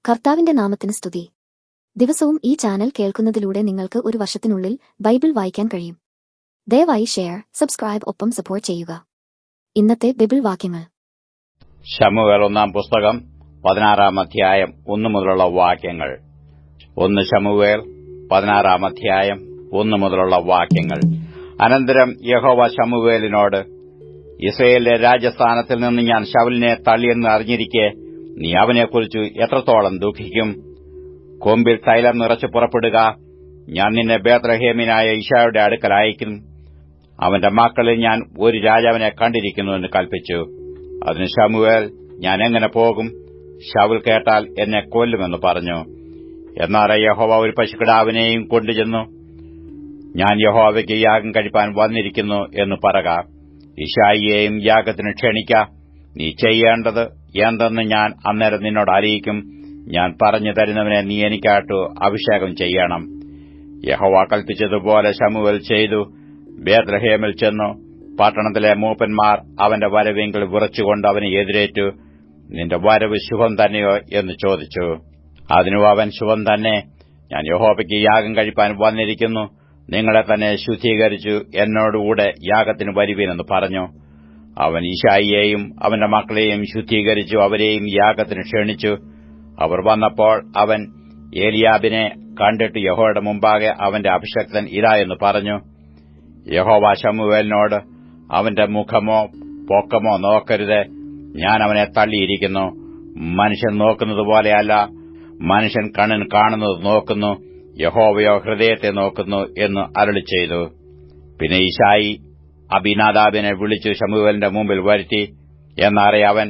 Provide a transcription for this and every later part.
കർത്താവിന്റെ നാമത്തിന് സ്തുതി. ദിവസവും ഈ ചാനൽ കേൾക്കുന്നതിലൂടെ നിങ്ങൾക്ക് ഒരു വർഷത്തിനുള്ളിൽ ബൈബിൾ വായിക്കാൻ കഴിയും. ദയവായി ഷെയർ, സബ്സ്ക്രൈബ് ഒപ്പം സപ്പോർട്ട് ചെയ്യുക. ഇന്നത്തെ ബൈബിൾ വാക്യങ്ങൾ: ശമൂവേൽ 1 പുസ്തകം 16 അധ്യായം 1 മുതലുള്ള വാക്യങ്ങൾ. 1 ശമൂവേൽ 16 അധ്യായം 1 മുതലുള്ള വാക്യങ്ങൾ. അനന്തരം യഹോവ ശമൂവേലിനോട്, ഇസ്രായേലിലെ രാജസ്ഥാനത്തിൽ നിന്ന് ഞാൻ ശൌലിനെ തള്ളിയെന്ന് അറിഞ്ഞിരിക്കെ നീ അവനെക്കുറിച്ച് എത്രത്തോളം ദുഃഖിക്കും? കൊമ്പിൽ തൈലം നിറച്ച് പുറപ്പെടുക. ഞാൻ നിന്നെ ബേത്ലഹേമിനായ യിശായുടെ അടുക്കൽ അയക്കും. അവന്റെ മക്കളിൽ ഞാൻ ഒരു രാജാവിനെ കണ്ടിരിക്കുന്നു എന്ന് കൽപ്പിച്ചു. അതിന് ശമൂവേൽ, ഞാൻ എങ്ങനെ പോകും? ശൌൽ കേട്ടാൽ എന്നെ കൊല്ലുമെന്ന് പറഞ്ഞു. എന്നാൽ യഹോവ ഒരു പശുക്കിടാവിനെയും കൊണ്ടുചെന്നു, ഞാൻ യഹോവയ്ക്ക് യാഗം കഴിപ്പാൻ വന്നിരിക്കുന്നു എന്ന് പറക. യിശായിയെയും യാഗത്തിന് ക്ഷണിക്ക. നീ ചെയ്യേണ്ടത് എന്തെന്ന് ഞാൻ അന്നേരം നിന്നോട് അറിയിക്കും. ഞാൻ പറഞ്ഞു തരുന്നവനെ നീ എനിക്കായിട്ട് അഭിഷേകം ചെയ്യണം. യഹോവ കൽപ്പിച്ചതുപോലെ ശമൂവേൽ ചെയ്തു. ബേത്ലഹേമിൽ ചെന്നു പട്ടണത്തിലെ മൂപ്പന്മാർ അവന്റെ വരവെങ്കിൽ വിറച്ചുകൊണ്ട് അവനെ എതിരേറ്റു. നിന്റെ വരവ് ശുഭം തന്നെയോ എന്ന് ചോദിച്ചു. അതിനു അവൻ, ശുഭം തന്നെ. ഞാൻ യഹോവയ്ക്ക് യാഗം കഴിപ്പാൻ വന്നിരിക്കുന്നു. നിങ്ങളെ തന്നെ ശുദ്ധീകരിച്ചു എന്നോടുകൂടെ യാഗത്തിന് വരുവീനെന്ന് പറഞ്ഞു. അവൻ യിശായിയെയും അവന്റെ മക്കളെയും ശുദ്ധീകരിച്ചു അവരെയും യാഗത്തിന് ക്ഷണിച്ചു. അവർ വന്നപ്പോൾ അവൻ ഏലിയാബിനെ കണ്ടിട്ട് യഹോവയുടെ മുമ്പാകെ അവന്റെ അഭിഷക്തൻ ഇതാ എന്ന് പറഞ്ഞു. യഹോവ ശമൂവേലിനോട്, അവന്റെ മുഖമോ പൊക്കമോ നോക്കരുത്. ഞാൻ അവനെ തള്ളിയിരിക്കുന്നു. മനുഷ്യൻ നോക്കുന്നതുപോലെയല്ല, മനുഷ്യൻ കണ്ണിന് കാണുന്നത് നോക്കുന്നു, യഹോവയോ ഹൃദയത്തെ നോക്കുന്നു എന്ന് അരുളിച്ചെയ്തു. പിന്നെ യിശായി അബീനാദാബിനെ വിളിച്ചു ശമൂവേലിന്റെ മുമ്പിൽ വരുത്തി. എന്നാറെ അവൻ,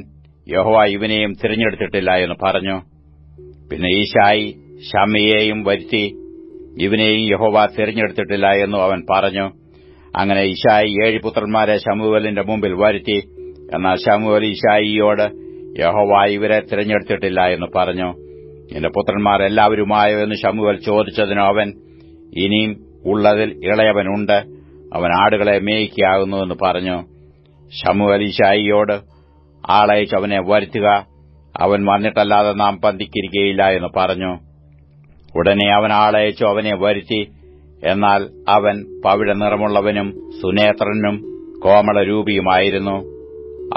യഹോവ ഇവനെയും തിരഞ്ഞെടുത്തിട്ടില്ല എന്ന് പറഞ്ഞു. പിന്നെ യിശായി ശമ്മയെയും വരുത്തി. ഇവനെയും യഹോവ തിരഞ്ഞെടുത്തിട്ടില്ല എന്നു അവൻ പറഞ്ഞു. അങ്ങനെ യിശായി 7 പുത്രന്മാരെ ശമൂവേലിന്റെ മുമ്പിൽ വരുത്തി. എന്നാൽ ശമൂവേൽ യിശായിയോട്, യഹോവ ഇവരെ തിരഞ്ഞെടുത്തിട്ടില്ല എന്ന് പറഞ്ഞു. നിന്റെ പുത്രന്മാർ എല്ലാവരുമായോ എന്ന് ശമൂവേൽ ചോദിച്ചതിന് അവൻ, ഇനിയും ഉള്ളതിൽ ഇളയവനുണ്ട്, അവൻ ആടുകളെ മേയിക്കാകുന്നുവെന്ന് പറഞ്ഞു. ശമൂവേൽ യിശായിയോട്, ആളയച്ച് അവനെ വരുത്തുക, അവൻ വന്നിട്ടല്ലാതെ നാം പന്തിക്കിരിക്കയില്ല എന്ന് പറഞ്ഞു. ഉടനെ അവൻ ആളയച്ചു അവനെ വരുത്തി. എന്നാൽ അവൻ പവിഴ നിറമുള്ളവനും സുനേത്രനും കോമളരൂപിയുമായിരുന്നു.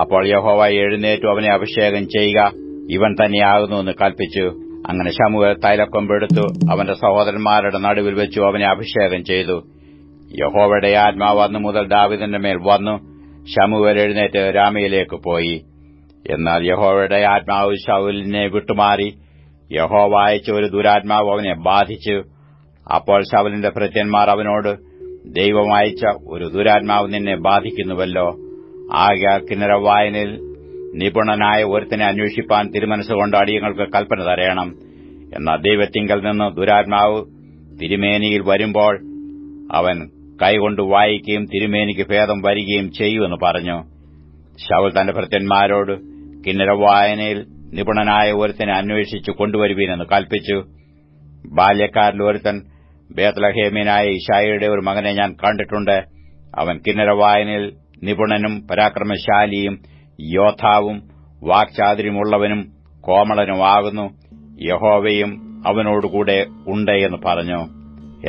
അപ്പോൾ യഹോവ എഴുന്നേറ്റു അവനെ അഭിഷേകം ചെയ്യുക, ഇവൻ തന്നെയാകുന്നുവെന്ന് കൽപ്പിച്ചു. അങ്ങനെ ശമൂവേൽ തൈലക്കൊമ്പെടുത്തു അവന്റെ സഹോദരന്മാരുടെ നടുവിൽ വെച്ചു അവനെ അഭിഷേകം ചെയ്തു. യഹോവയുടെ ആത്മാവ് അന്നു മുതൽ ദാവീദിന്റെ മേൽ വന്നു. ശമൂവേൽ എഴുന്നേറ്റ് രാമയിലേക്ക് പോയി. എന്നാൽ യഹോവയുടെ ആത്മാവ് ശൌലിനെ വിട്ടുമാറി. യഹോവ അയച്ച ഒരു ദുരാത്മാവ് അവനെ ബാധിച്ചു. അപ്പോൾ ശൌലിന്റെ ഭൃത്യന്മാർ അവനോട്, ദൈവം അയച്ച ഒരു ദുരാത്മാവ് നിന്നെ ബാധിക്കുന്നുവല്ലോ. ആകയാൽ കിന്നരവായനിൽ നിപുണനായ ഒരുത്തനെ അന്വേഷിപ്പാൻ തിരുമനസ്സുകൊണ്ട് അടിയങ്ങൾക്ക് കൽപ്പന തരയണം. എന്നാൽ ദൈവത്തിങ്കൽ നിന്ന് ദുരാത്മാവ് തിരുമേനിയിൽ വരുമ്പോൾ അവൻ കൈകൊണ്ട് വായിക്കുകയും തിരുമേനിക്ക് ഭേദം വരികയും ചെയ്യുമെന്ന് പറഞ്ഞു. ശൌൽ തന്റെ ഭൃത്യന്മാരോട്, കിന്നരവായനയിൽ നിപുണനായ ഒരുത്തനെ അന്വേഷിച്ചു കൊണ്ടുവരുവീനെന്ന് കൽപ്പിച്ചു. ബാല്യക്കാരിൽ ഒരുത്തൻ, ബേത്ലഹേമ്യനായ യിശായിയുടെ ഒരു മകനെ ഞാൻ കണ്ടിട്ടുണ്ട്. അവൻ കിന്നരവായനയിൽ നിപുണനും പരാക്രമശാലിയും യോദ്ധാവും വാക്ചാതുര്യമുള്ളവനും കോമളനുമാകുന്നു. യഹോവയും അവനോടുകൂടെ ഉണ്ട് എന്ന് പറഞ്ഞു.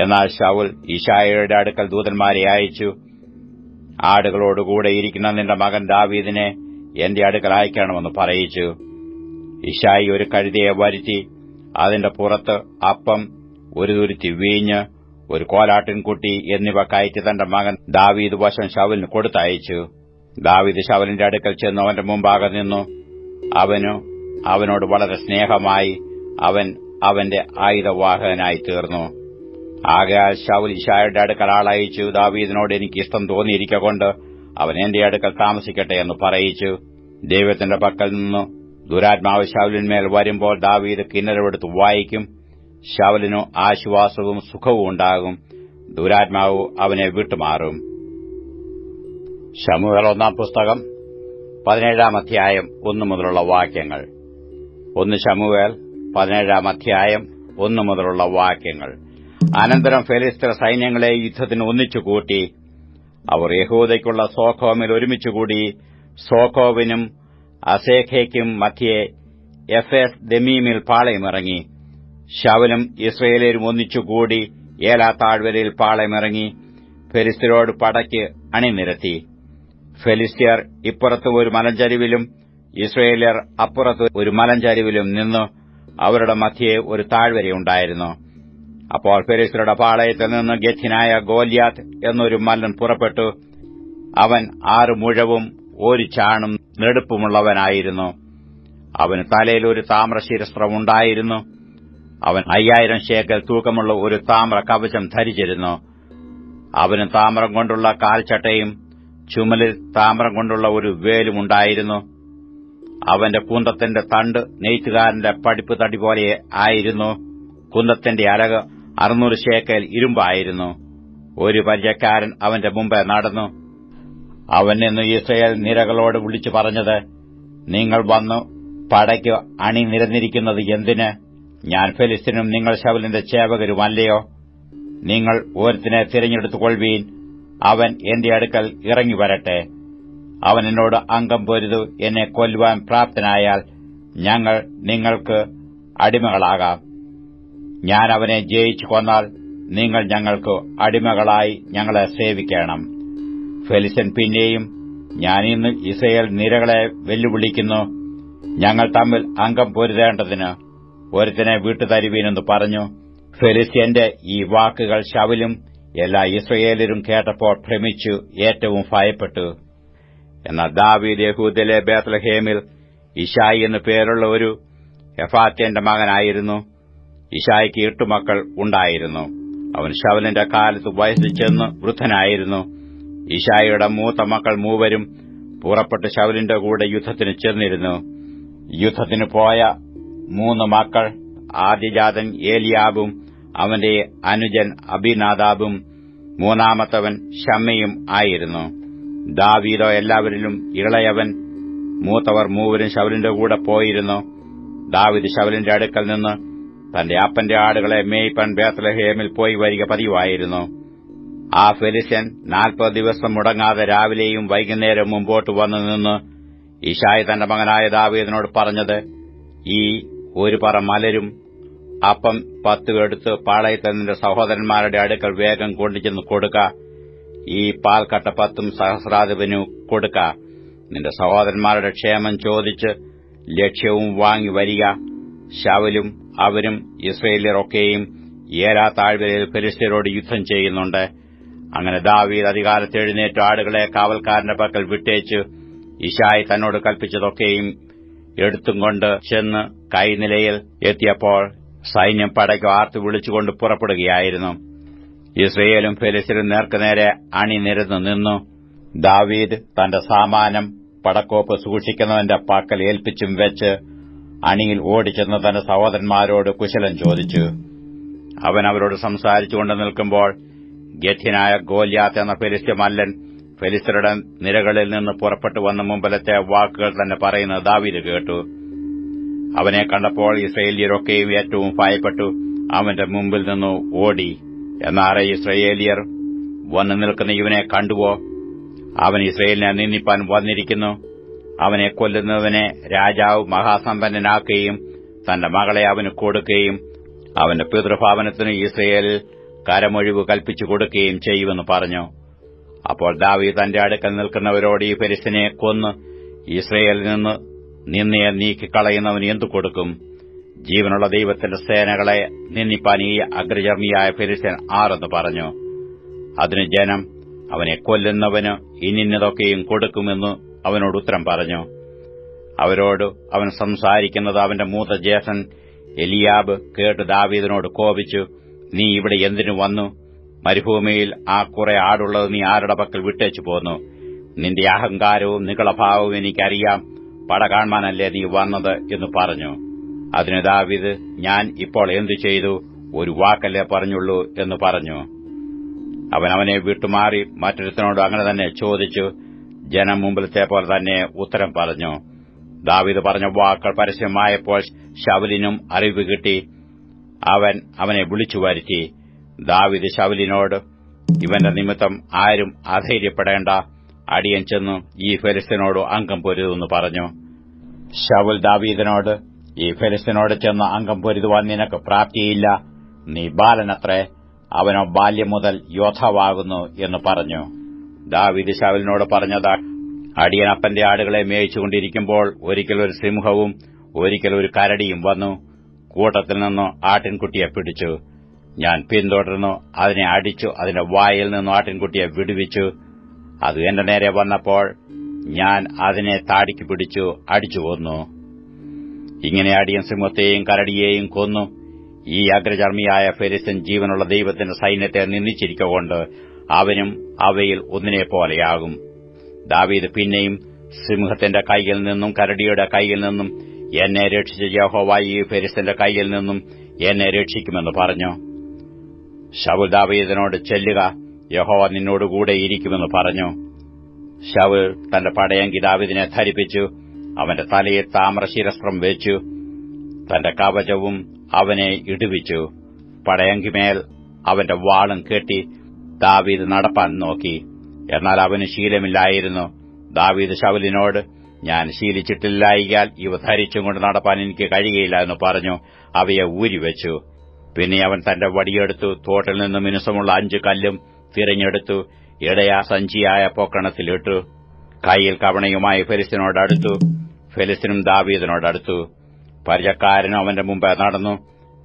എന്നാൽ ശൌൽ യിശായിയുടെ അടുക്കൽ ദൂതന്മാരെ അയച്ചു. ആടുകളോടുകൂടെ ഇരിക്കുന്ന നിന്റെ മകൻ ദാവീദിനെ എന്റെ അടുക്കൽ അയക്കണമെന്ന് പറയിച്ചു. യിശായി ഒരു കഴുതയെ വരുത്തി. അതിന്റെ പുറത്ത് അപ്പം, ഒരു തുരുത്തി വീഞ്ഞ്, ഒരു കോലാട്ടിൻകുട്ടി എന്നിവ കയറ്റി തന്റെ മകൻ ദാവീദ് വശം ശൌലിന് കൊടുത്തയച്ചു. ദാവീദ് ശൌലിന്റെ അടുക്കൽ ചെന്ന് അവന്റെ മുമ്പാകെ നിന്നു. അവനോട് വളരെ സ്നേഹമായി. അവൻ അവന്റെ ആയുധവാഹകനായി തീർന്നു. ആകയാൽ ശൌൽ യിശായിയുടെ അടുക്കൽ ആളയച്ചു. ദാവീദിനോട് എനിക്ക് ഇഷ്ടം തോന്നിയിരിക്കൊണ്ട് അവൻ എന്റെ അടുക്കൽ താമസിക്കട്ടെ എന്ന് പറയിച്ചു. ദൈവത്തിന്റെ പക്കൽ നിന്ന് ദുരാത്മാവ് ശൌലിന്മേൽ വരുമ്പോൾ ദാവീദ് കിന്നരമെടുത്ത് വായിക്കും. ശൌലിനു ആശ്വാസവും സുഖവും ഉണ്ടാകും. ദുരാത്മാവ് അവനെ വിട്ടുമാറും. ശമൂവേൽ 1 പുസ്തകം 17 അധ്യായം 1 മുതലുള്ള വാക്യങ്ങൾ. 1 ശമൂവേൽ 17 അധ്യായം 1 മുതലുള്ള വാക്യങ്ങൾ. അനന്തരം ഫെലിസ്ത്യർ സൈന്യങ്ങളെ യുദ്ധത്തിന് ഒന്നിച്ചുകൂട്ടി. അവർ യഹൂദയ്ക്കുള്ള സോഖോമിൽ ഒരുമിച്ചുകൂടി. സോഖോവിനും അസേഖയ്ക്കും മധ്യേ എഫേസ് ദമീമിൽ പാളയമിറങ്ങി. ശൌലും ഇസ്രായേലും ഒന്നിച്ചുകൂടി ഏലാ താഴ്വരയിൽ പാളയമിറങ്ങി ഫെലിസ്ത്യരോട് പടയ്ക്ക് അണിനിരത്തി. ഫെലിസ്ത്യർ ഇപ്പുറത്ത് ഒരു മലഞ്ചരിവിലും ഇസ്രായേല്യർ അപ്പുറത്ത് ഒരു മലഞ്ചരിവിലും നിന്നു. അവരുടെ മധ്യേ ഒരു താഴ്വരയുണ്ടായിരുന്നു. അപ്പോൾ ഫെലിസ്ത്യരുടെ പാളയത്തിൽ നിന്ന് ഗത്യനായ ഗോല്യാത്ത് എന്നൊരു മല്ലൻ പുറപ്പെട്ടു. അവൻ 6 മുഴവും 1 ചാണും നെടുപ്പുമുള്ളവനായിരുന്നു. അവന് തലയിൽ ഒരു താമ്രശിരസ്ത്രമുണ്ടായിരുന്നു. അവൻ 5000 ശേക്കൽ തൂക്കമുള്ള ഒരു താമ്ര കവചം ധരിച്ചിരുന്നു. അവന് താമ്രം കൊണ്ടുള്ള കാൽച്ചട്ടയും ചുമലിൽ താമ്രം കൊണ്ടുള്ള ഒരു വേലുമുണ്ടായിരുന്നു. അവന്റെ കുന്തത്തിന്റെ തണ്ട് നെയ്ത്തുകാരന്റെ പടിപ്പ് തടി പോലെ ആയിരുന്നു. കുന്തത്തിന്റെ അരക് 600 ശേക്കൽ ഇരുമ്പായിരുന്നു. ഒരു പരിചക്കാരൻ അവന്റെ മുമ്പേ നടന്നു. അവൻ നിന്ന് ഇസ്രായേൽ നിരകളോട് വിളിച്ചു പറഞ്ഞത്, നിങ്ങൾ വന്നു പടയ്ക്ക് അണിനിരന്നിരിക്കുന്നത് എന്തിന്? ഞാൻ ഫെലിസ്ത്യനും നിങ്ങൾ ശൌലിന്റെ ചേവകരുമല്ലയോ? നിങ്ങൾ ഒരുത്തിനെ തിരഞ്ഞെടുത്തുകൊള്ളുവീൻ, അവൻ എന്റെ അടുക്കൽ ഇറങ്ങി വരട്ടെ. അവൻ എന്നോട് അംഗം പൊരുതു എന്നെ കൊല്ലുവാൻ പ്രാപ്തനായാൽ ഞങ്ങൾ നിങ്ങൾക്ക് അടിമകളാകാം. ഞാൻ അവനെ ജയിച്ചു കൊന്നാൽ നിങ്ങൾ ഞങ്ങൾക്ക് അടിമകളായി ഞങ്ങളെ സേവിക്കണം. ഫെലിസ്ത്യൻ പിന്നെയും, ഞാൻ ഇന്ന് ഇസ്രായേൽ നിരകളെ വെല്ലുവിളിക്കുന്നു, ഞങ്ങൾ തമ്മിൽ അംഗം പൊരുതേണ്ടതിന് ഒരുത്തിനെ വിട്ടുതരുവീനെന്ന് പറഞ്ഞു. ഫെലിസ്ത്യന്റെ ഈ വാക്കുകൾ ശൌലും എല്ലാ ഇസ്രായേലരും കേട്ടപ്പോൾ ഭ്രമിച്ചു ഏറ്റവും ഭയപ്പെട്ടു. എന്നാൽ ദാവീദ് യഹൂദയിലെ ബേത്ലഹേമിൽ ഇശായി എന്നു പേരുള്ള ഒരു എഫാത്യന്റെ മകനായിരുന്നു. ഇശായിക്ക് 8 മക്കൾ ഉണ്ടായിരുന്നു. അവൻ ശൌലിന്റെ കാലത്ത് വയസ്സ് ചെന്ന് വൃദ്ധനായിരുന്നു. ഇശായിയുടെ മൂത്ത മക്കൾ മൂവരും പുറപ്പെട്ട് ശൌലിന്റെ കൂടെ യുദ്ധത്തിന് ചെന്നിരുന്നു. യുദ്ധത്തിന് പോയ 3 മക്കൾ ആദ്യജാതൻ ഏലിയാബും അവന്റെ അനുജൻ അബിനാദാബും മൂന്നാമത്തവൻ ശമ്മയും ആയിരുന്നു. ദാവീദോ എല്ലാവരിലും ഇളയവൻ. മൂത്തവർ മൂവരും ശൌലിന്റെ കൂടെ പോയിരുന്നു. ദാവീദ് ശൌലിന്റെ അടുക്കൽ നിന്ന് തന്റെ അപ്പന്റെ ആടുകളെ മേയ്പ്പാൻ ബേത്ലഹേമിൽ പോയി വരിക പതിവായിരുന്നു. ആ ഫെലിസ്ത്യൻ 40 ദിവസം മുടങ്ങാതെ രാവിലെയും വൈകുന്നേരവും മുമ്പോട്ട് വന്നു നിന്ന് ഇശായി തന്റെ മകനായ ദാവീദിനോട് പറഞ്ഞത്, ഈ ഒരു പറ മലരും അപ്പം 10 എടുത്ത് പാളയത്തിൽ നിന്റെ സഹോദരന്മാരുടെ അടുക്കൽ വേഗം കൊണ്ടുചെന്ന് കൊടുക്ക. ഈ പാൽക്കട്ട 10 സഹസ്രാധിപനു കൊടുക്ക. നിന്റെ സഹോദരന്മാരുടെ ക്ഷേമം ചോദിച്ച് ലക്ഷ്യവും വാങ്ങി വരിക. ശൌലും അവരും ഇസ്രായേല്യരൊക്കെയും ഏലാ താഴ്വരയിൽ ഫെലിസ്ത്യരോട് യുദ്ധം ചെയ്യുന്നുണ്ട്. അങ്ങനെ ദാവീദ് അതികാലത്ത് എഴുന്നേറ്റ് ആടുകളെ കാവൽക്കാരന്റെ പക്കൽ വിട്ടേച്ച് ഇശായി തന്നോട് കൽപ്പിച്ചതൊക്കെയും എടുത്തും കൊണ്ട് ചെന്ന് കൈനിലയിൽ എത്തിയപ്പോൾ സൈന്യം പടയ്ക്ക് ആർത്തു വിളിച്ചുകൊണ്ട് പുറപ്പെടുകയായിരുന്നു. ഇസ്രായേലും ഫെലിസ്ത്യരും നേർക്കുനേരെ അണിനിരന്നു നിന്നു. ദാവീദ് തന്റെ സാമാനം പടക്കോപ്പ് സൂക്ഷിക്കുന്നവന്റെ പക്കൽ ഏൽപ്പിച്ചും വെച്ച് അണിയിൽ ഓടിച്ചെന്ന് തന്റെ സഹോദരന്മാരോട് കുശലം ചോദിച്ചു. അവൻ അവരോട് സംസാരിച്ചുകൊണ്ട് നിൽക്കുമ്പോൾ ഗത്യനായ ഗോല്യാത്ത് എന്ന ഫെലിസ്ത്യ മല്ലൻ ഫെലിസ്ത്യരുടെ നിരകളിൽ നിന്ന് പുറപ്പെട്ടു വന്ന മുമ്പിലത്തെ വാക്കുകൾ തന്നെ പറയുന്നത് ദാവീദ് കേട്ടു. അവനെ കണ്ടപ്പോൾ ഇസ്രായേല്യരൊക്കെയും ഏറ്റവും ഭയപ്പെട്ടു അവന്റെ മുമ്പിൽ നിന്ന് ഓടി. എന്നാൽ ഇസ്രായേല്യർ വന്നു നിൽക്കുന്ന ഇവനെ കണ്ടുവോ? അവൻ ഇസ്രായേലിനെ നിന്ദിപ്പാൻ വന്നിരിക്കുന്നു. അവനെ കൊല്ലുന്നവനെ രാജാവ് മഹാസമ്പന്നനാക്കുകയും തന്റെ മകളെ അവന് കൊടുക്കുകയും അവന്റെ പിതൃഭവനത്തിന് ഇസ്രായേലിൽ കരമൊഴിവ് കൽപ്പിച്ചു കൊടുക്കുകയും ചെയ്യുമെന്ന് പറഞ്ഞു. അപ്പോൾ ദാവീദ് തന്റെ അടുക്കൽ നിൽക്കുന്നവരോട്, ഈ ഫെലിസ്ത്യനെ കൊന്ന് ഇസ്രായേലിൽ നിന്ന് നിന്നയെ നീക്കിക്കളയുന്നവന് എന്തു കൊടുക്കും? ജീവനുള്ള ദൈവത്തിന്റെ സേനകളെ നിന്ദിപ്പാൻ ഈ അഗ്രചർമ്മിയായ ഫെലിസ്ത്യൻ ആരെന്ന് പറഞ്ഞു. അതിന് ജനം, അവനെ കൊല്ലുന്നവന് ഇന്നിന്നതൊക്കെയും കൊടുക്കുമെന്ന് അവനോട് ഉത്തരം പറഞ്ഞു. അവരോട് അവൻ സംസാരിക്കുന്നത് അവന്റെ മൂത്ത ജ്യേഷ്ഠൻ എലിയാബ് കേട്ട് ദാവീദിനോട് കോപിച്ചു, നീ ഇവിടെ എന്തിനു വന്നു? മരുഭൂമിയിൽ ആ കുറെ ആടുള്ളത് നീ ആരുടെ പക്കൽ വിട്ടേച്ചു പോന്നു? നിന്റെ അഹങ്കാരവും നികളഭാവവും എനിക്കറിയാം. പട കാണാനല്ലേ നീ വന്നത് എന്ന് പറഞ്ഞു. അതിന് ദാവീദ്, ഞാൻ ഇപ്പോൾ എന്തു ചെയ്തു? ഒരു വാക്കല്ലേ പറഞ്ഞുള്ളൂ എന്ന് പറഞ്ഞു. അവൻ അവനെ വിട്ടുമാറി മറ്റൊരുത്തനോട് അങ്ങനെ തന്നെ ചോദിച്ചു. ജനം മുമ്പിലത്തെ പോലെ തന്നെ ഉത്തരം പറഞ്ഞു. ദാവീദ് പറഞ്ഞ വാക്കുകൾ പരസ്യമായപ്പോൾ ശൌലിനും അറിവ് കിട്ടി. അവൻ അവനെ വിളിച്ചു വരുത്തി. ദാവീദ് ശൌലിനോട്, ഇവന്റെ നിമിത്തം ആരും അധൈര്യപ്പെടേണ്ട. അടിയൻ ചെന്നു ഈ ഫെലിസ്ത്യനോട് അംഗം പൊരുതെന്ന് പറഞ്ഞു. ശൌൽ ദാവീദിനോട്, ഈ ഫെലിസ്ത്യനോട് ചെന്ന് അംഗം പൊരുതുവാൻ നിനക്ക് പ്രാപ്തിയില്ല. നീ ബാലനത്രേ, അവനോ ബാല്യം മുതൽ യോദ്ധാവാകുന്നു എന്ന് പറഞ്ഞു. ദാവീദ് ശൌലിനോട് പറഞ്ഞത്, അടിയൻ അപ്പന്റെ ആടുകളെ മേയിച്ചുകൊണ്ടിരിക്കുമ്പോൾ ഒരിക്കൽ ഒരു സിംഹവും ഒരിക്കൽ ഒരു കരടിയും വന്നു. കൂട്ടത്തിൽ നിന്ന് ആട്ടിൻകുട്ടിയെ പിടിച്ചു. ഞാൻ പിന്തുടർന്നു അതിനെ അടിച്ചു, അതിന്റെ വായിൽ നിന്ന് ആട്ടിൻകുട്ടിയെ വിടുവിച്ചു. അത് എന്റെ നേരെ വന്നപ്പോൾ ഞാൻ അതിനെ താടിക്ക് പിടിച്ചു അടിച്ചു കൊന്നു. ഇങ്ങനെ അടിയൻ സിംഹത്തെയും കരടിയെയും കൊന്നു. ഈ അഗ്രചർമ്മിയായ ഫെലിസ്ത്യൻ ജീവനുള്ള ദൈവത്തിന്റെ സൈന്യത്തെ നിന്ദിച്ചിരിക്കൊണ്ട് അവനും അവയിൽ ഒന്നിനെപ്പോലെയാകും. ദാവീദ് പിന്നെയും സിംഹത്തിന്റെ കൈയിൽ നിന്നും കരടിയുടെ കൈയിൽ നിന്നും എന്നെ രക്ഷിച്ച യഹോവ ഈ ഫെലിസ്ത്യന്റെ കൈയിൽ നിന്നും എന്നെ രക്ഷിക്കുമെന്ന് പറഞ്ഞു. ശൌൽ ദാവീദിനോട്, ചെല്ലുക, യഹോവ നിന്നോടുകൂടെ ഇരിക്കുമെന്ന് പറഞ്ഞു. ശൌൽ തന്റെ പടയങ്കി ദാവീദിനെ ധരിപ്പിച്ചു. അവന്റെ തലയിൽ താമ്രശിരസ്ത്രം വെച്ചു. തന്റെ കവചവും അവനെ ഇടുവിച്ചു. പടയങ്കിമേൽ അവന്റെ വാളും കെട്ടി ദാവീദ് നടപ്പാൻ നോക്കി. എന്നാൽ അവന് ശീലമില്ലായിരുന്നു. ദാവീദ് ശൌലിനോട്, ഞാൻ ശീലിച്ചിട്ടില്ലായികയാൽ ഇവ ധരിച്ചും കൊണ്ട് നടപ്പാൻ എനിക്ക് കഴിയുകയില്ല എന്ന് പറഞ്ഞു. അവയെ ഊരിവെച്ചു. പിന്നെ അവൻ തന്റെ വടിയെടുത്തു തോട്ടിൽ നിന്ന് മിനുസമുള്ള 5 കല്ലും തിരഞ്ഞെടുത്തു ഇടയാ സഞ്ചിയായ പൊക്കണത്തിലിട്ടു. കൈയിൽ കവണയുമായി ഫെലിസ്ത്യനോടടുത്തു. ഫെലിസ്ത്യനും ദാവീദിനോടടുത്തു. പരിചക്കാരനും അവന്റെ മുമ്പേ നടന്നു.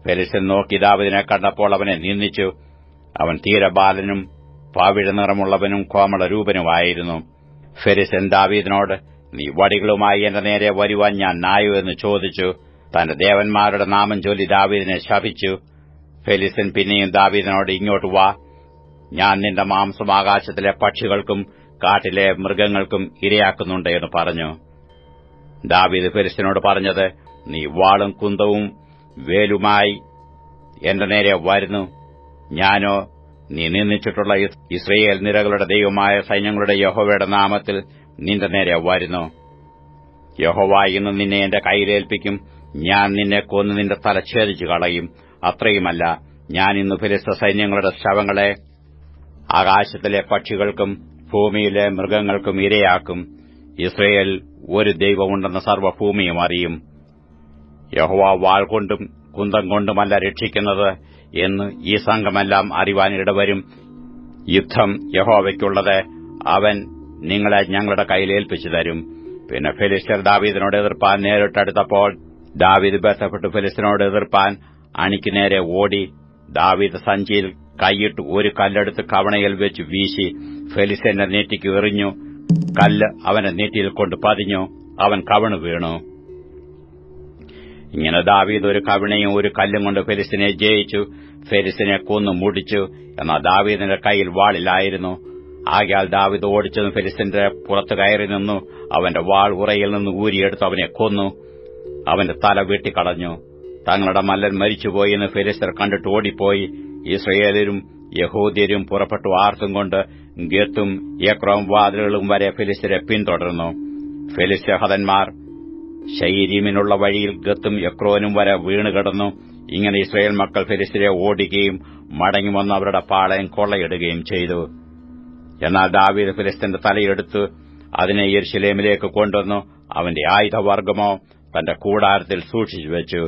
ഫെലിസ്ത്യൻ നോക്കി ദാവീദിനെ കണ്ടപ്പോൾ അവനെ നിന്ദിച്ചു. അവൻ തീരെ ബാലനും പാവിഴ നിറമുള്ളവനും കോമളരൂപനുമായിരുന്നു. ഫെലിസ്ത്യൻ ദാവീദിനോട്, നീ വടികളുമായി എന്റെ നേരെ വരുവാൻ ഞാൻ നായോ എന്ന് ചോദിച്ചു. തന്റെ ദേവന്മാരുടെ നാമം ചൊല്ലി ദാവീദിനെ ശപിച്ചു. ഫെലിസ്ത്യൻ പിന്നെയും ദാവീദിനോട്, ഇങ്ങോട്ട് വാ, ഞാൻ നിന്റെ മാംസം ആകാശത്തിലെ പക്ഷികൾക്കും കാട്ടിലെ മൃഗങ്ങൾക്കും ഇരയാക്കുന്നുണ്ട് എന്ന് പറഞ്ഞു. ദാവീദ് ഫെലിസ്ത്യനോട് പറഞ്ഞത്, നീ വാളും കുന്തവും വേലുമായി എന്റെ നേരെ വരുന്നു. ഞാനോ നീ നിന്ദിച്ചിട്ടുള്ള ഇസ്രായേൽ നിരകളുടെ ദൈവമായ സൈന്യങ്ങളുടെ യഹോവയുടെ നാമത്തിൽ നിന്റെ നേരെ വരുന്നു. യഹോവ ഇന്ന് നിന്നെ എന്റെ കൈയിലേൽപ്പിക്കും. ഞാൻ നിന്നെ കൊന്ന് നിന്റെ തല ഛേദിച്ചു കളയും. അത്രയുമല്ല, ഞാൻ ഇന്ന് ഫെലിസ്ത്യ സൈന്യങ്ങളുടെ ശവങ്ങളെ ആകാശത്തിലെ പക്ഷികൾക്കും ഭൂമിയിലെ മൃഗങ്ങൾക്കും ഇരയാക്കും. ഇസ്രായേൽ ഒരു ദൈവമുണ്ടെന്ന് സർവ്വഭൂമിയും അറിയും. യഹോവ വാൾ കൊണ്ടും കുന്തം കൊണ്ടുമല്ല രക്ഷിക്കുന്നത് എന്ന് ഈ സംഘമെല്ലാം അറിവാൻ ഇടവരും. യുദ്ധം യഹോവയ്ക്കുള്ളത്, അവൻ നിങ്ങളെ ഞങ്ങളുടെ കയ്യിലേൽപ്പിച്ചു തരും. പിന്നെ ഫെലിസ്ത്യർ ദാവീദിനോട് എതിർപ്പാൻ നേരിട്ടടുത്തപ്പോൾ ദാവീദ് ബന്ധപ്പെട്ട് ഫെലിസ്ത്യനോട് എതിർപ്പാൻ അണിക്ക് നേരെ ഓടി. ദാവീദ് സഞ്ചിയിൽ കൈയിട്ട് ഒരു കല്ലെടുത്ത് കവണയിൽ വെച്ച് വീശി ഫെലിസ്ത്യന്റെ നെറ്റിക്ക് എറിഞ്ഞു. കല്ല് അവന്റെ നെറ്റിയിൽ കൊണ്ട് പതിഞ്ഞു. അവൻ കവണു വീണു. ഇങ്ങനെ ദാവീദ് ഒരു കവണയും ഒരു കല്ലും കൊണ്ട് ഫെലിസ്ത്യനെ ജയിച്ചു. ഫെലിസ്ത്യനെ കൊന്നു മുടിച്ചു. എന്നാൽ ദാവീദിന്റെ കൈയിൽ വാളില്ലായിരുന്നു. ആകയാൽ ദാവീദ് ഓടിച്ചെന്ന് ഫെലിസ്ത്യന്റെ പുറത്തു കയറി നിന്നു. അവന്റെ വാൾ ഉറയിൽ നിന്ന് ഊരിയെടുത്ത് അവനെ കൊന്നു. അവന്റെ തല വെട്ടിക്കളഞ്ഞു. തങ്ങളുടെ മല്ലൻ മരിച്ചുപോയി എന്ന് ഫെലിസ്ത്യർ കണ്ടിട്ട് ഓടിപ്പോയി. ഇസ്രായേലരും യഹൂദ്യരും പുറപ്പെട്ടു ആർത്തും കൊണ്ട് ഗത്തും എക്രോം വാതിലുകളും വരെ ഫെലിസ്ത്യരെ പിന്തുടർന്നു. ഫെലിസ്ത്യഹതന്മാർ ശയീരീമിനുള്ള വഴിയിൽ ഗത്തും എക്രോനും വരെ വീണുകിടന്നു. ഇങ്ങനെ ഇസ്രായേൽ മക്കൾ ഫെലിസ്ത്യരെ ഓടിക്കുകയും മടങ്ങിവന്ന് അവരുടെ പാളയം കൊള്ളയിടുകയും ചെയ്തു. എന്നാൽ ദാവീദ് ഫെലിസ്ത്യന്റെ തലയെടുത്ത് അതിനെ യെരൂശലേമിലേക്ക് കൊണ്ടുവന്നു. അവന്റെ ആയുധവർഗമോ തന്റെ കൂടാരത്തിൽ സൂക്ഷിച്ചുവെച്ചു.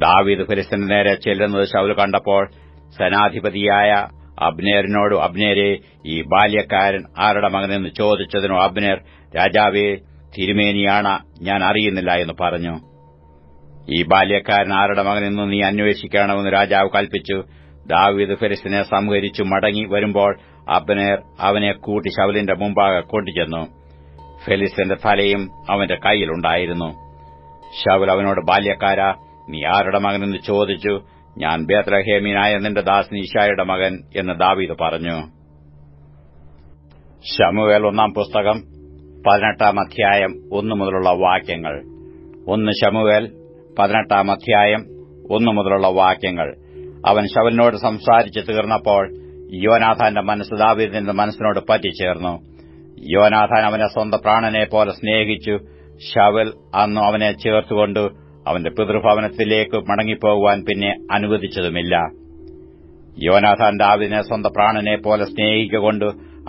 ദാവീദ് ഫെലിസ്ത്യന്റെ നേരെ ചെല്ലുന്നത് ശൌൽ കണ്ടപ്പോൾ സേനാധിപതിയായ അബ്നേരിനോട്, അബ്നേരെ, ഈ ബാല്യക്കാരൻ ആരുടെ മകനെന്ന് ചോദിച്ചതിനു അബ്നേർ, രാജാവേ, തിരുമേനിയാണ്, ഞാൻ അറിയുന്നില്ല എന്ന് പറഞ്ഞു. ഈ ബാല്യക്കാരൻ ആരുടെ മകനെന്ന് നീ അന്വേഷിക്കണമെന്ന് രാജാവ് കൽപ്പിച്ചു. ദാവീദ് ഫെലിസ്ത്യനെ സംഹരിച്ചു മടങ്ങി വരുമ്പോൾ അബ്നേർ അവനെ കൂട്ടി ശൌലിന്റെ മുമ്പാകെ കൊണ്ടുചെന്നു. ഫെലിസ്ത്യന്റെ തലയും അവന്റെ കൈയിലുണ്ടായിരുന്നു. ശൌൽ അവനോട്, ബാല്യക്കാരാ, നീ ആരുടെ മകനെന്ന് ചോദിച്ചു. ഞാൻ ബേത്ലഹേമ്യനായ നിന്റെ ദാസൻ യിശ്ശായിയുടെ മകൻ എന്ന് ദാവീദ് പറഞ്ഞു. ശമൂവേൽ 1 പുസ്തകം 18 അധ്യായം 1 മുതലുള്ള വാക്യങ്ങൾ. 1 ശമൂവേൽ 18 അധ്യായം 1 മുതലുള്ള വാക്യങ്ങൾ. അവൻ ശൌലിനോട് സംസാരിച്ചു തീർന്നപ്പോൾ യോനാഥാന്റെ മനസ്സ് ദാവീദിന്റെ മനസ്സിനോട് പറ്റിച്ചേർന്നു. യോനാഥാൻ അവനെ സ്വന്തം പ്രാണനെ പോലെ സ്നേഹിച്ചു. ശൌൽ അന്ന് അവനെ ചേർത്തുകൊണ്ട് അവന്റെ പിതൃഭവനത്തിലേക്ക് മടങ്ങിപ്പോകുവാൻ പിന്നെ അനുവദിച്ചതുമില്ല. യോനാഥാൻ ദാവീദിനെ സ്വന്തം പ്രാണനെ പോലെ സ്നേഹിക്കൊണ്ട്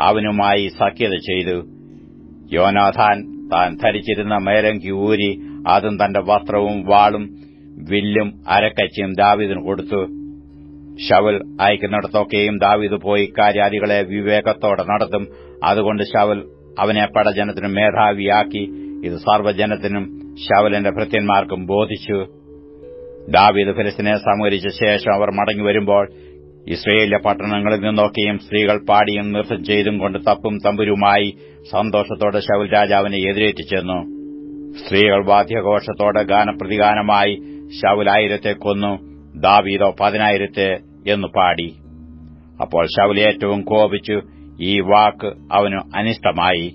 അവനുമായി സഖ്യത ചെയ്തു. യോനാഥാൻ താൻ ധരിച്ചിരുന്ന മേലങ്കി ഊരി അതും തന്റെ വസ്ത്രവും വാളും വില്ലും അരക്കച്ചിയും ദാവീദിന് കൊടുത്തു. ശൌൽ അയക്കുന്നിടത്തൊക്കെയും ദാവീദ് പോയി കാര്യാദികളെ വിവേകത്തോടെ നടത്തും. അതുകൊണ്ട് ശൌൽ അവനെ പടജനത്തിനും മേധാവിയാക്കി. ഇത് സർവ്വജനത്തിനും ശൌലിന്റെ ഭൃത്യന്മാർക്കും ബോധിച്ചു. ദാവീദ് ഫെലിസ്ത്യനെ സംഹരിച്ച ശേഷം അവർ മടങ്ങിവരുമ്പോൾ ഇസ്രയേലിലെ പട്ടണങ്ങളിൽ നിന്നൊക്കെയും സ്ത്രീകൾ പാടിയും നൃത്തം ചെയ്തും കൊണ്ട് തപ്പും തമ്പുരുമായി സന്തോഷത്തോടെ ശൌൽ രാജാവിനെ എതിരേറ്റു ചെന്നു. സ്ത്രീകൾ വാദ്യഘോഷത്തോടെ ഗാനപ്രതിഗാനമായി ശൌൽ 1000 കൊന്നു, ദാവീദോ 10,000 എന്നു പാടി. അപ്പോൾ ശൌൽ ഏറ്റവും കോപിച്ചു. ഈ വാക്ക് അവന് അനിഷ്ടമായി.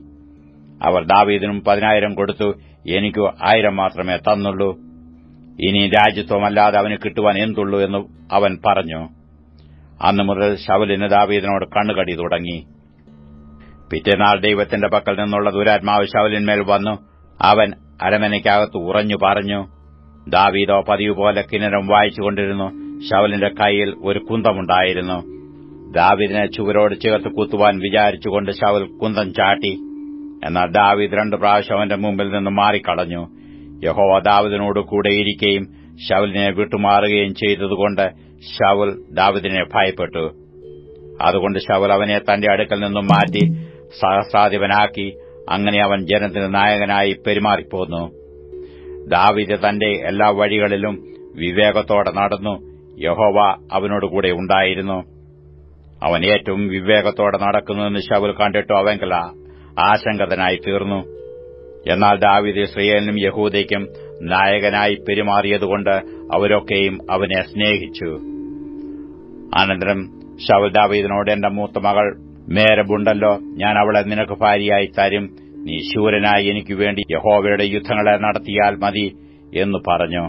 അവർ ദാവീദിനും 10,000 കൊടുത്തു, എനിക്ക് 1000 മാത്രമേ തന്നുള്ളൂ. ഇനി രാജ്യത്വമല്ലാതെ അവന് കിട്ടുവാൻ എന്തുള്ളൂ എന്ന് അവൻ പറഞ്ഞു. അന്നു മുതൽ ശൌലിന് ദാവീദിനോട് കണ്ണുകടി തുടങ്ങി. പിറ്റേനാൾ ദൈവത്തിന്റെ പക്കൽ നിന്നുള്ള ദുരാത്മാവ് ശൌലിന്മേൽ വന്നു. അവൻ അരമനയ്ക്കകത്ത് ഉറഞ്ഞു പറഞ്ഞു. ദാവീദോ പതിവ് പോലെ കിന്നരം വായിച്ചുകൊണ്ടിരുന്നു. ശൌലിന്റെ കൈയിൽ ഒരു കുന്തമുണ്ടായിരുന്നു. ദാവീദിനെ ചുവരോട് ചേർത്ത് കുത്തുവാൻ വിചാരിച്ചുകൊണ്ട് ശൌൽ കുന്തം ചാട്ടി. എന്നാൽ ദാവീദ് 2 പ്രാവശ്യം അവന്റെ മുമ്പിൽ നിന്ന് മാറിക്കളഞ്ഞു. യഹോവ ദാവീദിനോട് കൂടെയിരിക്കുകയും ശൌലിനെ വിട്ടുമാറുകയും ചെയ്തതുകൊണ്ട് ശൌൽ ദാവീദിനെ ഭയപ്പെട്ടു. അതുകൊണ്ട് ശൌൽ അവനെ തന്റെ അടുക്കൽ നിന്നും മാറ്റി സഹസ്രാധിപനാക്കി. അങ്ങനെ അവൻ ജനത്തിന് നായകനായി പെരുമാറിപ്പോന്നു. ദാവീദ് തന്റെ എല്ലാ വഴികളിലും വിവേകത്തോടെ നടന്നു. യഹോവ അവനോടുകൂടെ ഉണ്ടായിരുന്നു. അവൻ ഏറ്റവും വിവേകത്തോടെ നടക്കുന്നുവെന്ന് ശൌൽ കണ്ടിട്ടു അവങ്കൽ ആശങ്കതനായി തീർന്നു. എന്നാൽ ദാവീദ് ഇസ്രയേലിനും യഹൂദയ്ക്കും നായകനായി പെരുമാറിയതുകൊണ്ട് അവരൊക്കെയും അവനെ സ്നേഹിച്ചു. അനന്തരം ശൌൽ ദാവീദിനോട്, എന്റെ മൂത്ത മകൾ മേരബുണ്ടല്ലോ, ഞാൻ അവളെ നിനക്ക് ഭാര്യയായി തരും. നീ ശൂരനായി എനിക്ക് വേണ്ടി യഹോവയുടെ യുദ്ധങ്ങളെ നടത്തിയാൽ മതി എന്ന് പറഞ്ഞു.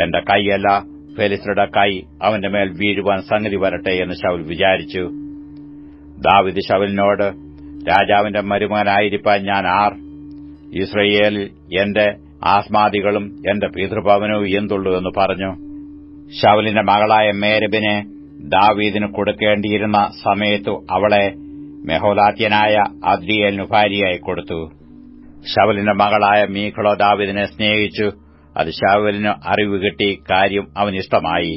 എന്റെ കൈയല്ല, ഫെലിസ്ത്യരുടെ കൈ അവന്റെ മേൽ വീഴുവാൻ സംഗതി വരട്ടെ എന്ന് ശൌൽ വിചാരിച്ചു. ദാവീദ് ശൌലിനോട്, രാജാവിന്റെ മരുമകനായിരിക്കാൻ ഞാൻ ആർ? ഇസ്രയേലിൽ എന്റെ ആസ്മാദികളും എന്റെ പിതൃഭവനവും എന്തുള്ളൂ എന്ന് പറഞ്ഞു. ശൌലിന്റെ മകളായ മേരബിനെ ദാവീദിന് കൊടുക്കേണ്ടിയിരുന്ന സമയത്തു അവളെ മെഹോലാത്യനായ അദ്രിയേലിനു ഭാര്യയായി കൊടുത്തു. ശൌലിന്റെ മകളായ മീഖളോ ദാവീദിനെ സ്നേഹിച്ചു. അത് ശൌലിന് അറിവ് കിട്ടി. കാര്യം അവനിഷ്ടമായി.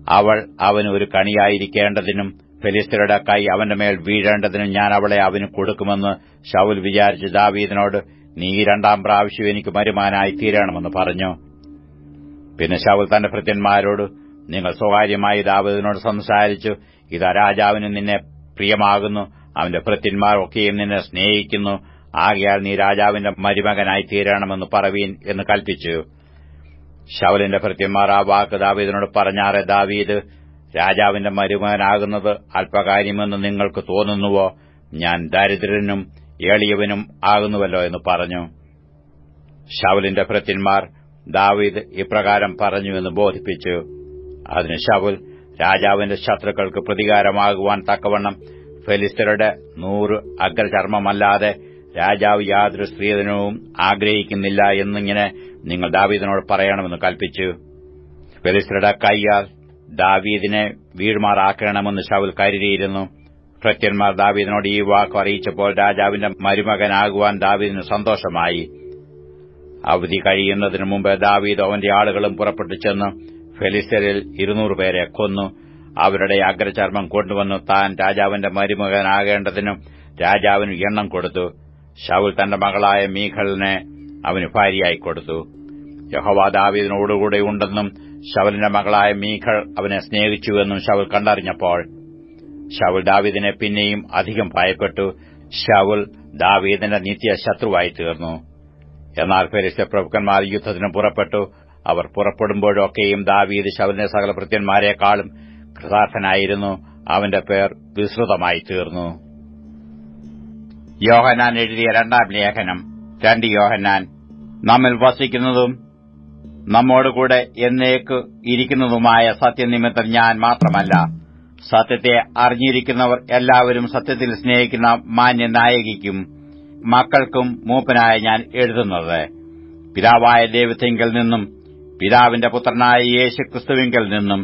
അവൾ അവന് ഒരു കണിയായിരിക്കേണ്ടതിനും ഫെലിസ്ത്യരുടെ കൈ അവന്റെ മേൽ വീഴേണ്ടതിനും ഞാൻ അവളെ അവന് കൊടുക്കുമെന്ന് ശൌൽ വിചാരിച്ച് ദാവീദിനോട്, നീ 2ാം പ്രാവശ്യം എനിക്ക് മരുമകനായി തീരണമെന്ന് പറഞ്ഞു. പിന്നെ ശൌൽ തന്റെ ഭൃത്യന്മാരോട്, നിങ്ങൾ സ്വകാര്യമായി ദാവീദിനോട് സംസാരിച്ചു. ഇതാ, രാജാവിന് നിന്നെ പ്രിയമാകുന്നു, അവന്റെ ഭൃത്യന്മാർ ഒക്കെയും നിന്നെ സ്നേഹിക്കുന്നു. ആകയാൽ നീ രാജാവിന്റെ മരുമകനായി തീരണമെന്ന് പറവീൻ എന്ന് കൽപ്പിച്ചു. ശൌലിന്റെ ഭൃത്യന്മാർ ആ വാക്ക് ദാവീദിനോട് പറഞ്ഞാറെ, ദാവീദ് രാജാവിന്റെ മരുമകനാകുന്നത് അല്പകാര്യമെന്ന് നിങ്ങൾക്ക് തോന്നുന്നുവോ? ഞാൻ ദരിദ്രനും എളിയവനും ആകുന്നുവല്ലോ എന്ന് പറഞ്ഞു. ശൌലിന്റെ ഭൃത്യന്മാർ ദാവീദ് ഇപ്രകാരം പറഞ്ഞുവെന്ന് ബോധിപ്പിച്ചു. അതിന് ശൌൽ, രാജാവിന്റെ ശത്രുക്കൾക്ക് പ്രതികാരമാകുവാൻ തക്കവണ്ണം ഫെലിസ്ത്യരുടെ 100 അഗ്രചർമ്മമല്ലാതെ രാജാവ് യാതൊരു സ്ത്രീധനവും ആഗ്രഹിക്കുന്നില്ല എന്നിങ്ങനെ നിങ്ങൾ ദാവീദിനോട് പറയണമെന്ന് കൽപ്പിച്ചു. ഫെലിസ്ത്യരുടെ കൈയാൽ ദാവീദിനെ വീഴ്മാറാക്കണമെന്ന് ശൌൽ കരുതിയിരുന്നു. ഭൃത്യന്മാർ ദാവീദിനോട് ഈ വാക്ക് അറിയിച്ചപ്പോൾ രാജാവിന്റെ മരുമകനാകുവാൻ ദാവീദിന് സന്തോഷമായി. അവധി കഴിയുന്നതിനു മുമ്പ് ദാവീദ് അവന്റെ ആളുകളും പുറപ്പെട്ടു ചെന്ന് ഫെലിസ്ത്യരിൽ 200 പേരെ കൊന്നു. അവരുടെ അഗ്രചർമ്മം കൊണ്ടുവന്നു താൻ രാജാവിന്റെ മരുമകനാകേണ്ടതിനും രാജാവിന് എണ്ണം കൊടുത്തു. ശൌൽ തന്റെ മകളായ മീഖളിനെ അവന് ഭാര്യയായി കൊടുത്തു. യഹോവ ദാവീദിനോടുകൂടെ ഉണ്ടെന്നും ശൌലിന്റെ മകളായ മീഖൾ അവനെ സ്നേഹിച്ചുവെന്നും ശൌൽ കണ്ടറിഞ്ഞപ്പോൾ ശൌൽ ദാവീദിനെ പിന്നെയും അധികം ഭയപ്പെട്ടു. ശൌൽ ദാവീദിന്റെ നിത്യശത്രുവായി തീർന്നു. എന്നാൽ ഫെലിസ്ത്യ പ്രഭുക്കന്മാർ യുദ്ധത്തിന് പുറപ്പെട്ടു. അവർ പുറപ്പെടുമ്പോഴൊക്കെയും ദാവീദ് ശൌലിന്റെ സകല ഭൃത്യന്മാരെക്കാളും കൃതാർത്ഥനായിരുന്നു. അവന്റെ പേർ വിസ്തൃതമായി തീർന്നു. യോഹന്നാൻ എഴുതിയ 2ാം ലേഖനം. 2 യോഹന്നാൻ. നമ്മിൽ വസിക്കുന്നതും നമ്മോടുകൂടെ എന്നേക്ക് ഇരിക്കുന്നതുമായ സത്യനിമിത്തം ഞാൻ മാത്രമല്ല, സത്യത്തെ അറിഞ്ഞിരിക്കുന്നവർ എല്ലാവരും സത്യത്തിൽ സ്നേഹിക്കുന്ന മാന്യനായകിക്കും മക്കൾക്കും മൂപ്പനായ ഞാൻ എഴുതുന്നത്, പിതാവായ ദൈവത്തിങ്കൽ നിന്നും പിതാവിന്റെ പുത്രനായ യേശുക്രിസ്തുവിങ്കൽ നിന്നും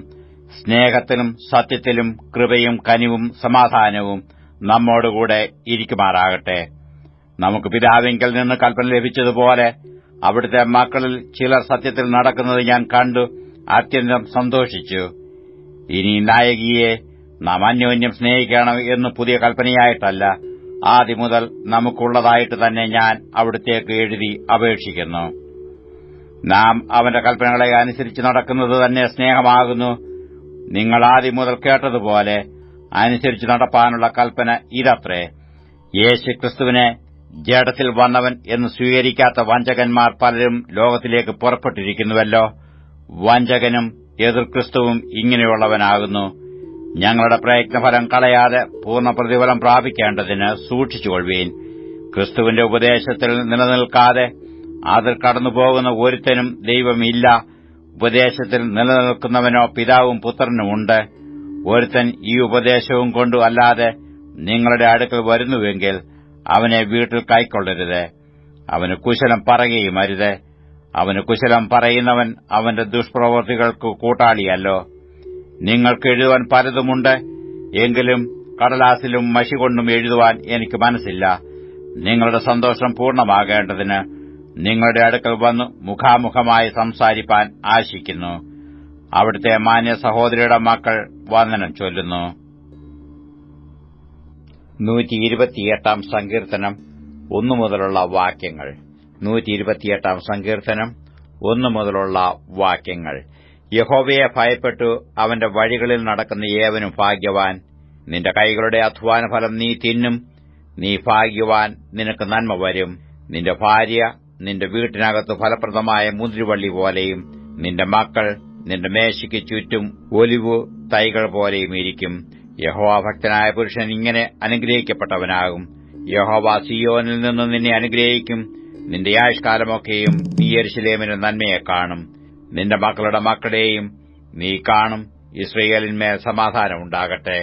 സ്നേഹത്തിലും സത്യത്തിലും കൃപയും കനിവും സമാധാനവും നമ്മോടുകൂടെ ഇരിക്കുമാറാകട്ടെ. നമുക്ക് പിതാവിങ്കൽ നിന്ന് കൽപ്പന ലഭിച്ചതുപോലെ അവിടുത്തെ മക്കളിൽ ചിലർ സത്യത്തിൽ നടക്കുന്നത് ഞാൻ കണ്ടു അത്യന്തം സന്തോഷിച്ചു. ഇനി നായകിയെ നാം അന്യോന്യം സ്നേഹിക്കണം എന്ന് പുതിയ കൽപ്പനയായിട്ടല്ല, ആദ്യം മുതൽ നമുക്കുള്ളതായിട്ട് തന്നെ ഞാൻ അവിടുത്തേക്ക് എഴുതി അപേക്ഷിക്കുന്നു. നാം അവന്റെ കൽപ്പനകളെ അനുസരിച്ച് നടക്കുന്നത് തന്നെ സ്നേഹമാകുന്നു. നിങ്ങൾ ആദ്യം മുതൽ കേട്ടതുപോലെ അനുസരിച്ച് നടപ്പാനുള്ള കൽപ്പന ഇതത്രേ. യേശുക്രിസ്തുവിനെ ജഡത്തിൽ വന്നവൻ എന്ന് സ്വീകരിക്കാത്ത വഞ്ചകന്മാർ പലരും ലോകത്തിലേക്ക് പുറപ്പെട്ടിരിക്കുന്നുവല്ലോ. വഞ്ചകനും എതിർക്രിസ്തുവും ഇങ്ങനെയുള്ളവനാകുന്നു. ഞങ്ങളുടെ പ്രയത്നഫലം കളയാതെ പൂർണ്ണ പ്രതിഫലം പ്രാപിക്കേണ്ടതിന് സൂക്ഷിച്ചുകൊള്ളുവീൻ. ക്രിസ്തുവിന്റെ ഉപദേശത്തിൽ നിലനിൽക്കാതെ അതിൽ കടന്നുപോകുന്ന ഒരുത്തനും ദൈവമില്ല. ഉപദേശത്തിൽ നിലനിൽക്കുന്നവനോ പിതാവും പുത്രനുമുണ്ട്. ഒരുത്തൻ ഈ ഉപദേശവും കൊണ്ടു അല്ലാതെ നിങ്ങളുടെ അടുക്കൽ വരുന്നുവെങ്കിൽ അവനെ വീട്ടിൽ കൈക്കൊള്ളരുത്. അവന് കുശലം പറയുകയും അരുത്. അവന് കുശലം പറയുന്നവൻ അവന്റെ ദുഷ്പ്രവൃത്തികൾക്ക് കൂട്ടാളിയല്ലോ. നിങ്ങൾക്ക് എഴുതുവാൻ പലതുമുണ്ട്, എങ്കിലും കടലാസിലും മഷികൊണ്ടും എഴുതുവാൻ എനിക്ക് മനസ്സില്ല. നിങ്ങളുടെ സന്തോഷം പൂർണ്ണമാകേണ്ടതിന് നിങ്ങളുടെ അടുക്കൽ വന്നു മുഖാമുഖമായി സംസാരിപ്പാൻ ആശിക്കുന്നു. അവിടുത്തെ മാന്യ സഹോദരിയുടെ മക്കൾ വന്ദനം ചൊല്ലുന്നു. 128 സങ്കീർത്തനം 1 മുതലുള്ള വാക്യങ്ങൾ. 128 സങ്കീർത്തനം 1 മുതലുള്ള വാക്യങ്ങൾ. യഹോവയെ ഭയപ്പെട്ടു അവന്റെ വഴികളിൽ നടക്കുന്ന ഏവനും ഭാഗ്യവാൻ. നിന്റെ കൈകളുടെ അധ്വാനഫലം നീ തിന്നും. നീ ഭാഗ്യവാൻ, നിനക്ക് നന്മ വരും. നിന്റെ ഭാര്യ നിന്റെ വീട്ടിനകത്ത് ഫലപ്രദമായ മുന്തിരിവള്ളി പോലെയും നിന്റെ മക്കൾ നിന്റെ മേശയ്ക്ക് ചുറ്റും ഒലിവു തൈകൾ പോലെയും ഇരിക്കും. യഹോവ ഭക്തനായ പുരുഷൻ ഇങ്ങനെ അനുഗ്രഹിക്കപ്പെട്ടവനാകും. യഹോവ സിയോനിൽ നിന്ന് നിന്നെ അനുഗ്രഹിക്കും. നിന്റെ ആയുഷ്കാലമൊക്കെയും നീ യെരൂശലേമിന്റെ നന്മയെ കാണും. നിന്റെ മക്കളുടെ മക്കളെയും നീ കാണും. യിസ്രായേലിന്മേൽ സമാധാനം ഉണ്ടാകട്ടെ.